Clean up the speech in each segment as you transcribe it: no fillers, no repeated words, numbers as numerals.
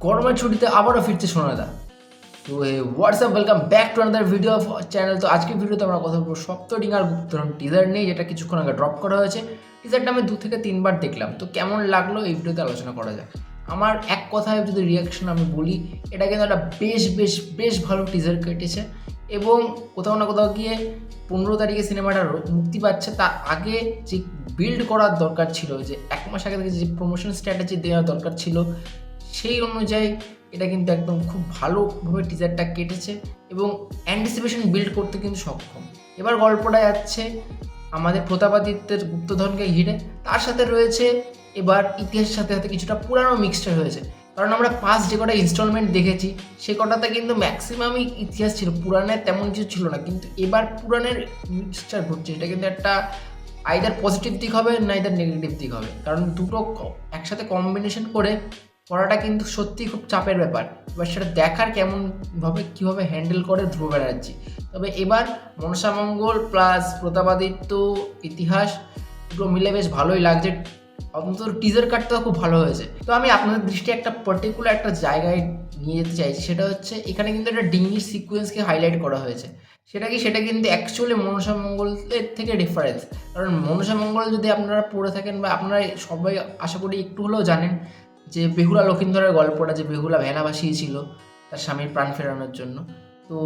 গরমের ছুটিতে আবারও ফিরছে সোনাদা। তো WhatsApp welcome back to another video of channel. তো আজকের ভিডিওতে আমরা কথা বলবো সপ্তডিং আর গুপ্তধন টিজার নেই, যেটা কিছুক্ষণ আগে ড্রপ করা হয়েছে। টিজারটা আমি 2 থেকে 3 বার দেখলাম, তো কেমন লাগলো এই ভিডিওতে আলোচনা করা যাক। আমার এক কথায় যদি রিয়াকশন আমি বলি, এটা কিন্তু একটা বেশ ভালো টিজার কেটেছে এবং কোথাও না কোথাও গিয়ে 15 তারিখে সিনেমাটা মুক্তি পাচ্ছে, তার আগে যে বিল্ড করার দরকার ছিল, যে 1 মাস আগে থেকে যে প্রমোশন স্ট্র্যাটেজি দেওয়ার দরকার ছিল, সেই অনুযায়ী এটা কিন্তু একদম খুব ভালোভাবে টিজারটা কেটেছে এবং অ্যান্টিসিপেশন বিল্ড করতে কিন্তু সক্ষম। এবার গল্পটা যাচ্ছে আমাদের প্রতাপাদিত্যের গুপ্তধনকে ঘিরে, তার সাথে রয়েছে এবার ইতিহাসের সাথে সাথে কিছুটা পুরানো মিক্সচার হয়েছে। কারণ আমরা পাস্ট যে কটা ইনস্টলমেন্ট দেখেছি সে কটাতে কিন্তু ম্যাক্সিমামই ইতিহাস ছিল, পুরাণের তেমন কিছু ছিল না, কিন্তু এবার পুরাণের মিক্সচার ঘটছে। এটা কিন্তু একটা আইদার পজিটিভ দিক হবে না আইদার নেগেটিভ দিক হবে, কারণ দুটো একসাথে কম্বিনেশন করে করাটা কিন্তু সত্যিই খুব চাপের ব্যাপার। এবার সেটা দেখার কীভাবে হ্যান্ডেল করে ধ্রুব ব্যানার্জি। তবে এবার মনসামঙ্গল প্লাস প্রতাপাদিত্য ইতিহাস দুটো মিলে বেশ ভালোই লাগছে। অন্তত টিজার কাটটাও খুব ভালো হয়েছে। তো আমি আপনাদের দৃষ্টি একটা পার্টিকুলার একটা জায়গায় নিয়ে যেতে চাইছি, সেটা হচ্ছে এখানে কিন্তু একটা ডিঙির সিকোয়েন্সকে হাইলাইট করা হয়েছে। সেটা কিন্তু অ্যাকচুয়ালি মনসামঙ্গলের থেকে ডিফারেন্স। কারণ মনসামঙ্গল যদি আপনারা পড়ে থাকেন বা আপনারা সবাই আশা করি একটু হলেও জানেন যে বেহুলা লক্ষিন্দরের গল্পটা, যে বেহুলা ভেলা ভাসিয়েছিল তার স্বামীর প্রাণ ফেরানোর জন্য, তো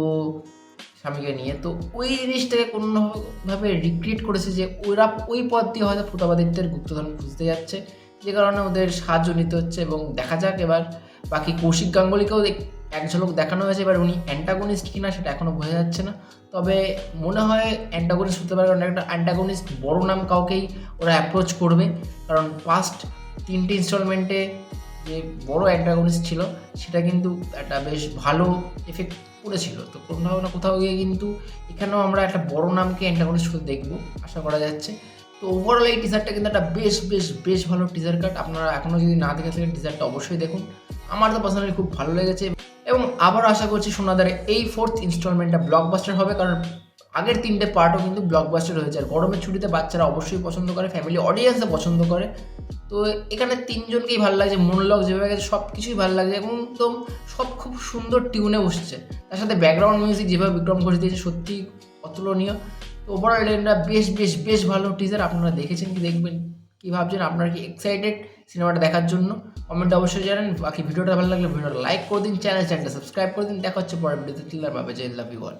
স্বামীকে নিয়ে, তো ওই জিনিসটাকে কোনোভাবে রিক্রিয়েট করেছে যে ওরা ওই পথ দিয়ে হয়তো প্রতাপাদিত্যের গুপ্তধন খুঁজতে যাচ্ছে, যে কারণে ওদের সাহায্য নিতে হচ্ছে। এবং দেখা যাক এবার বাকি কৌশিক গাঙ্গুলিকেও এক ঝলক দেখানো হয়েছে। এবার উনি অ্যান্টাগনিস্ট কিনা সেটা এখনও বোঝা যাচ্ছে না, তবে মনে হয় অ্যান্টাগনিস্ট হতে পারে, কারণ একটা অ্যান্টাগনিস্ট বড় নাম কাউকেই ওরা অ্যাপ্রোচ করবে। কারণ ফার্স্ট 3টে ইনস্টলমেন্টে যে বড় অ্যান্টাগনিস্ট ছিল সেটা কিন্তু একটা বেশ ভালো এফেক্ট পড়েছিল। তো কোথাও না কোথাও গিয়ে কিন্তু এখানেও আমরা একটা বড় নামকে অ্যান্টাগনিস্ট হতে দেখবো, আশা করা যাচ্ছে। তো ওভারঅল এই টিজারটা কিন্তু একটা বেশ ভালো টিজার কাট। আপনারা এখনও যদি না দেখে থাকেন টিজারটা অবশ্যই দেখুন। আমার তো পার্সোনালি খুব ভালো লেগেছে এবং আবারও আশা করছি সোনাদারে এই 4th ইনস্টলমেন্টটা ব্লকবাস্টার হবে, কারণ আগের 3টে পার্টও কিন্তু ব্লকবাস্টার হয়েছে। আর গরমের ছুটিতে বাচ্চারা অবশ্যই পছন্দ করে, ফ্যামিলি অডিয়েন্সে পছন্দ করে। তো এখানে 3জনকেই ভালো লাগছে, মনোলগ যেভাবে গেছে সব কিছুই ভালো লাগছে, একদম সব খুব সুন্দর টিউনে বসছে। তার সাথে ব্যাকগ্রাউন্ড মিউজিক যেভাবে বিক্রম ঘোষ দিয়েছে সত্যি অতুলনীয়। তো ওভারঅল এটা বেশ ভালো টিজার। আপনারা দেখেছেন কি দেখবেন কী ভাবছেন? আপনারা কি এক্সাইটেড সিনেমাটা দেখার জন্য? কমেন্টে অবশ্যই জানান। বাকি ভিডিওটা ভালো লাগলে ভিডিওটা লাইক করে দিন, চ্যানেলটা সাবস্ক্রাইব করে দিন। দেখা হচ্ছে পরের ভিডিওতে। টিলার বাবে, জয় লাভ ইউ অল।